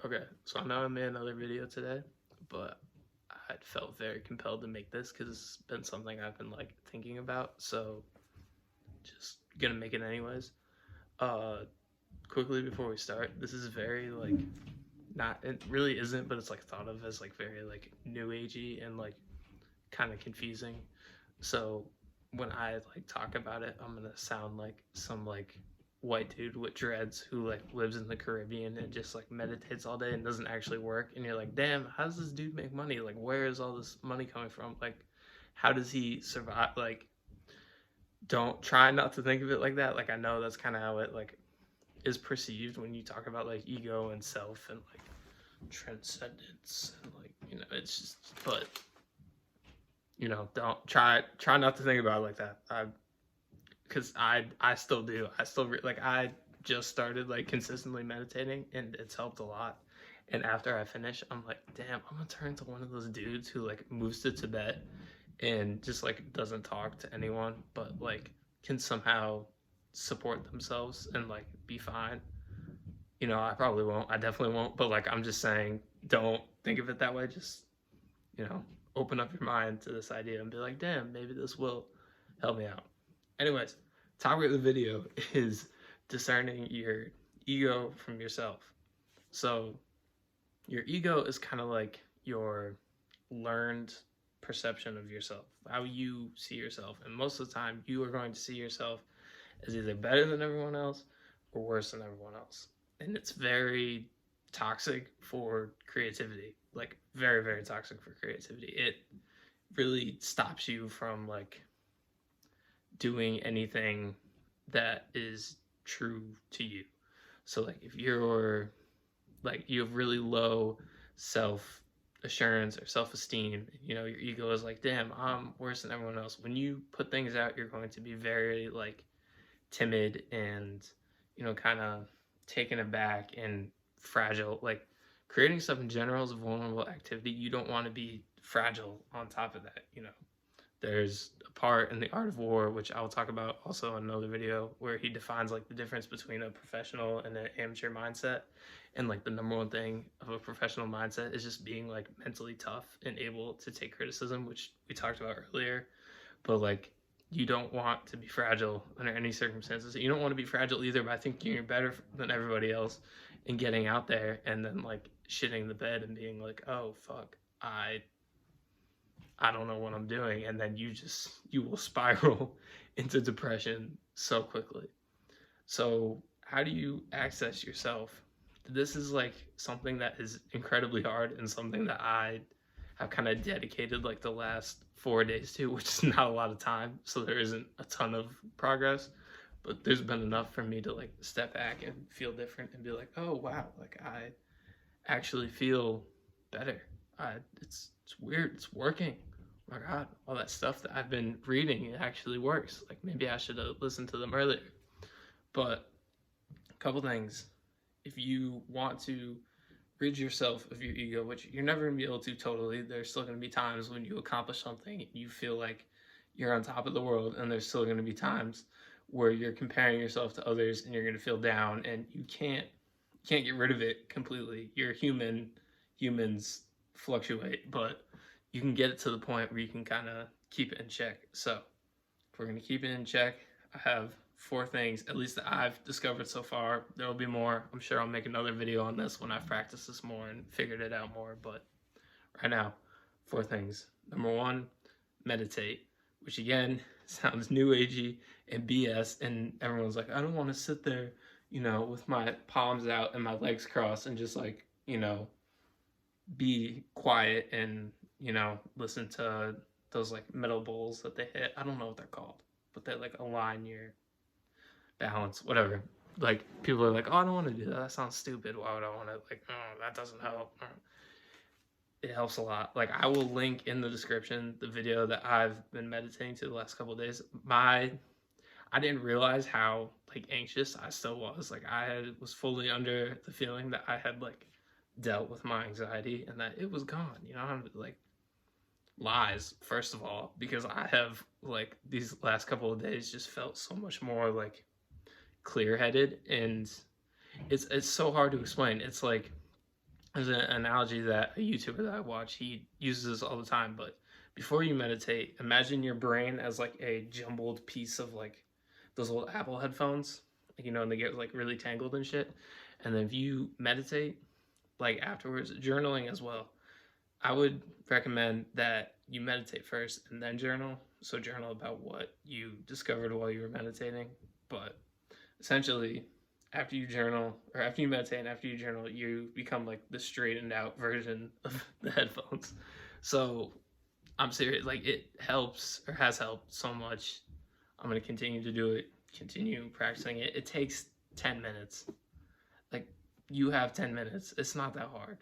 Okay, so I know I made another video today, but I felt very compelled to make this because it's been something I've been like thinking about. So just gonna make it anyways. Uh, Quickly before we start, this is very like not it really isn't, but it's like thought of as like very like new agey and like kind of confusing. So when I like talk about it, I'm gonna sound like some like white dude with dreads who like lives in the Caribbean and just like meditates all day and doesn't actually work. And you're like, damn, how does this dude make money? Like, where is all this money coming from? Like, how does he survive? Like, don't try not to think of it like that. Like, I know that's kind of how it like is perceived when you talk about like ego and self and like transcendence and like it's just but don't try not to think about it like that. Because I still do. I still like I just started like consistently meditating and it's helped a lot. And after I finish, I'm like, damn, I'm gonna turn into one of those dudes who like moves to Tibet and just like doesn't talk to anyone, but like can somehow support themselves and like be fine. I probably won't. I definitely won't. But like I'm just saying, don't think of it that way. Just you know, open up your mind to this idea and be like, damn, maybe this will help me out. Anyways, topic of the video is discerning your ego from yourself. So your ego is kind of like your learned perception of yourself, how you see yourself. And most of the time, you are going to see yourself as either better than everyone else or worse than everyone else. And it's very toxic for creativity, like very, very toxic for creativity. It really stops you from like doing anything that is true to you. So like if you're like you have really low self assurance or self esteem, your ego is like, damn, I'm worse than everyone else. When you put things out, you're going to be very like timid and kind of taken aback and fragile. Like creating stuff in general is a vulnerable activity. You don't want to be fragile on top of that. There's a part in The Art of War, which I'll talk about also in another video, where he defines like the difference between a professional and an amateur mindset. And like the number one thing of a professional mindset is just being like mentally tough and able to take criticism, which we talked about earlier. But like you don't want to be fragile under any circumstances. You don't want to be fragile either by thinking you're better than everybody else and getting out there and then like shitting the bed and being like, oh fuck, I don't know what I'm doing, and then you will spiral into depression so quickly. So how do you access yourself? This is like something that is incredibly hard and something that I have kind of dedicated like the last 4 days to, which is not a lot of time, so there isn't a ton of progress, but there's been enough for me to like step back and feel different and be like, oh wow, like I actually feel better. It's weird. It's working. Oh my God, all that stuff that I've been reading, it actually works. Like maybe I should have listened to them earlier. But a couple things. If you want to rid yourself of your ego, which you're never going to be able to totally, there's still going to be times when you accomplish something and you feel like you're on top of the world, and there's still going to be times where you're comparing yourself to others and you're going to feel down, and you can't get rid of it completely. You're human. Humans fluctuate, but you can get it to the point where you can kind of keep it in check. So if we're going to keep it in check, I have 4 things, at least that I've discovered so far. There will be more. I'm sure I'll make another video on this when I've practiced this more and figured it out more. But right now, 4 things. Number 1, meditate, which again sounds new agey and BS. And everyone's like, I don't want to sit there, with my palms out and my legs crossed and just like, be quiet and listen to those like metal bowls that they hit. I don't know what they're called, but they like align your balance, whatever. Like people are like, oh, I don't want to do that. That sounds stupid. Why would I want to? Like, oh, that doesn't help. It helps a lot. Like I will link in the description the video that I've been meditating to the last couple of days. I didn't realize how like anxious I still was. Like was fully under the feeling that I had like dealt with my anxiety and that it was gone. I'm like lies, first of all, because I have like these last couple of days just felt so much more like clear-headed, and it's so hard to explain. It's like There's an analogy that a YouTuber that I watch, he uses this all the time, but before you meditate, imagine your brain as like a jumbled piece of like those old Apple headphones, like, you know, and they get like really tangled and shit. And then if you meditate, like afterwards, journaling as well. I would recommend that you meditate first and then journal. So journal about what you discovered while you were meditating. But essentially, after you journal or after you meditate and after you journal, you become like the straightened out version of the headphones. So I'm serious, like it helps or has helped so much. I'm gonna continue to do it, continue practicing it. It takes 10 minutes. Like you have 10 minutes. It's not that hard.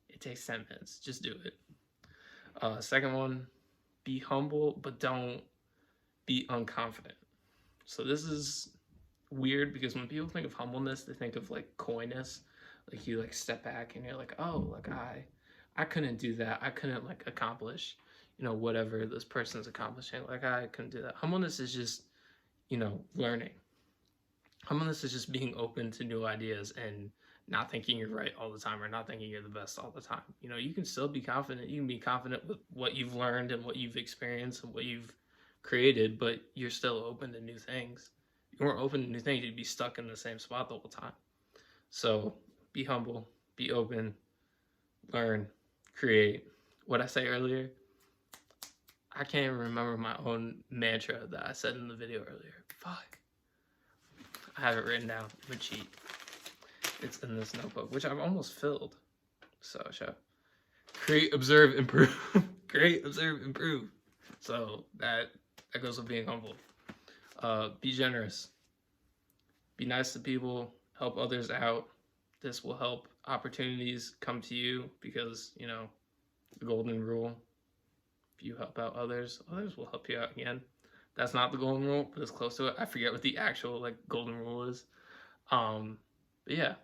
It takes 10 minutes. Just do it. Second one, be humble, but don't be unconfident. So this is weird because when people think of humbleness, they think of like coyness. Like you like step back and you're like, oh, like I couldn't do that. I couldn't like accomplish, you know, whatever this person's accomplishing. Like I couldn't do that. Humbleness is just, you know, learning. Humbleness is just being open to new ideas and not thinking you're right all the time or not thinking you're the best all the time. You know, you can still be confident. You can be confident with what you've learned and what you've experienced and what you've created, but you're still open to new things. If you weren't open to new things, you'd be stuck in the same spot the whole time. So be humble, be open, learn, create. What I say earlier, I can't even remember my own mantra that I said in the video earlier. Fuck. I have it written down. I'm a cheat. It's in this notebook, which I've almost filled. So, create, observe, improve. Create, observe, improve. So that goes with being humble. Be generous. Be nice to people. Help others out. This will help opportunities come to you because, you know, the golden rule. If you help out others, others will help you out again. That's not the golden rule, but it's close to it. I forget what the actual like golden rule is. But yeah,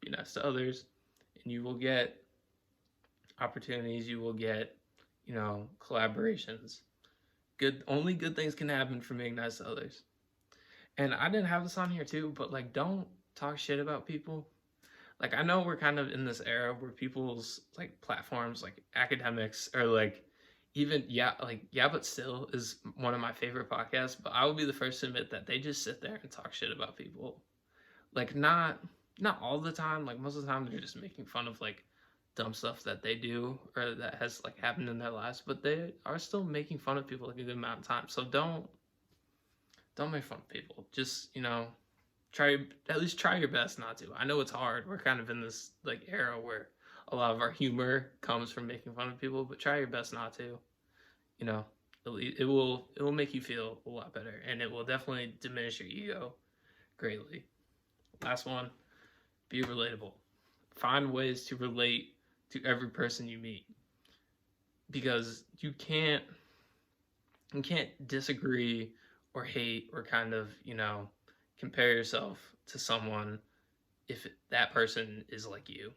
be nice to others, and you will get opportunities. You will get, you know, collaborations. Only good things can happen from being nice to others. And I didn't have this on here too, but like, don't talk shit about people. Like, I know we're kind of in this era where people's like platforms, like academics, or like even yeah, but still is one of my favorite podcasts. But I will be the first to admit that they just sit there and talk shit about people. Like not all the time. Like most of the time, they're just making fun of like dumb stuff that they do or that has like happened in their lives. But they are still making fun of people like a good amount of time. So don't make fun of people. Just, you know, at least try your best not to. I know it's hard. We're kind of in this like era where a lot of our humor comes from making fun of people, but try your best not to. You know, it will make you feel a lot better, and it will definitely diminish your ego greatly. Last one, be relatable. Find ways to relate to every person you meet, because you can't disagree or hate or kind of, you know, compare yourself to someone if that person is like you.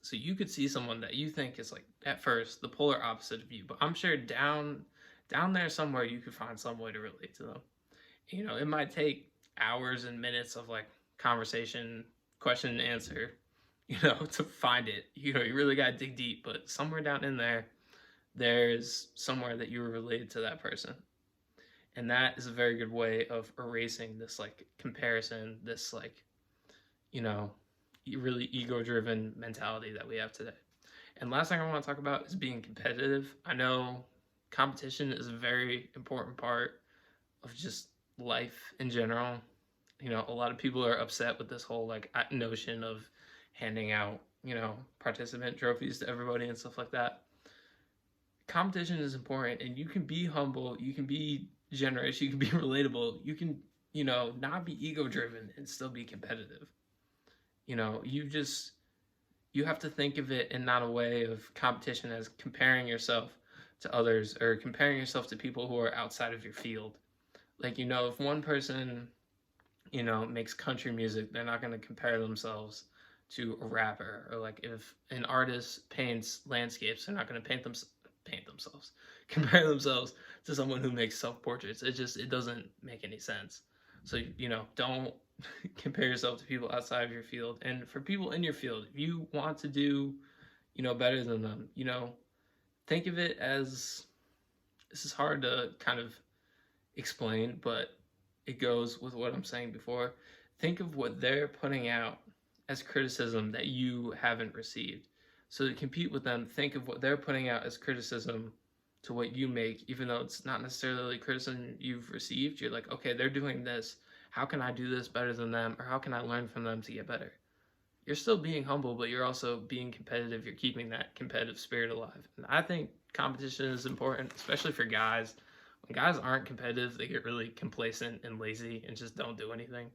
So you could see someone that you think is like at first the polar opposite of you, but I'm sure down there somewhere you could find some way to relate to them. You know, it might take hours and minutes of like conversation, question and answer, you know, to find it. You know, you really got to dig deep, but somewhere down in there, there's somewhere that you were related to that person. And that is a very good way of erasing this like comparison, this like, you know, really ego driven mentality that we have today. And last thing I want to talk about is being competitive. I know competition is a very important part of just life in general. You know, a lot of people are upset with this whole like notion of handing out, you know, participant trophies to everybody and stuff like that. Competition is important, and you can be humble, you can be generous, you can be relatable, you can, you know, not be ego driven and still be competitive. You know, you have to think of it in not a way of competition as comparing yourself to others or comparing yourself to people who are outside of your field. Like, you know, if one person, you know, makes country music, they're not going to compare themselves to a rapper. Or like if an artist paints landscapes, they're not going to compare themselves to someone who makes self-portraits. It doesn't make any sense. So, you know, don't compare yourself to people outside of your field. And for people in your field, if you want to do, better than them, think of it as, this is hard to kind of explain, but it goes with what I'm saying before. Think of what they're putting out as criticism that you haven't received. So to compete with them, think of what they're putting out as criticism to what you make, even though it's not necessarily criticism you've received. You're like, okay, they're doing this. How can I do this better than them? Or how can I learn from them to get better? You're still being humble, but you're also being competitive. You're keeping that competitive spirit alive. And I think competition is important, especially for guys. When guys aren't competitive, they get really complacent and lazy and just don't do anything.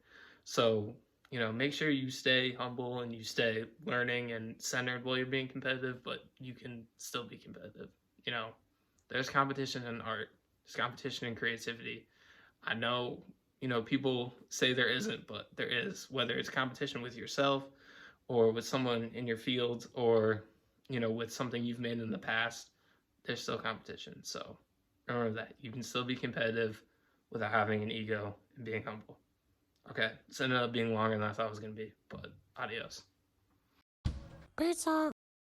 So, make sure you stay humble and you stay learning and centered while you're being competitive, but you can still be competitive. You know, there's competition in art, there's competition in creativity. I know, people say there isn't, but there is, whether it's competition with yourself or with someone in your field or, with something you've made in the past, there's still competition. So remember that you can still be competitive without having an ego and being humble. Okay, this ended up being longer than I thought it was going to be, but adios. Birdsong.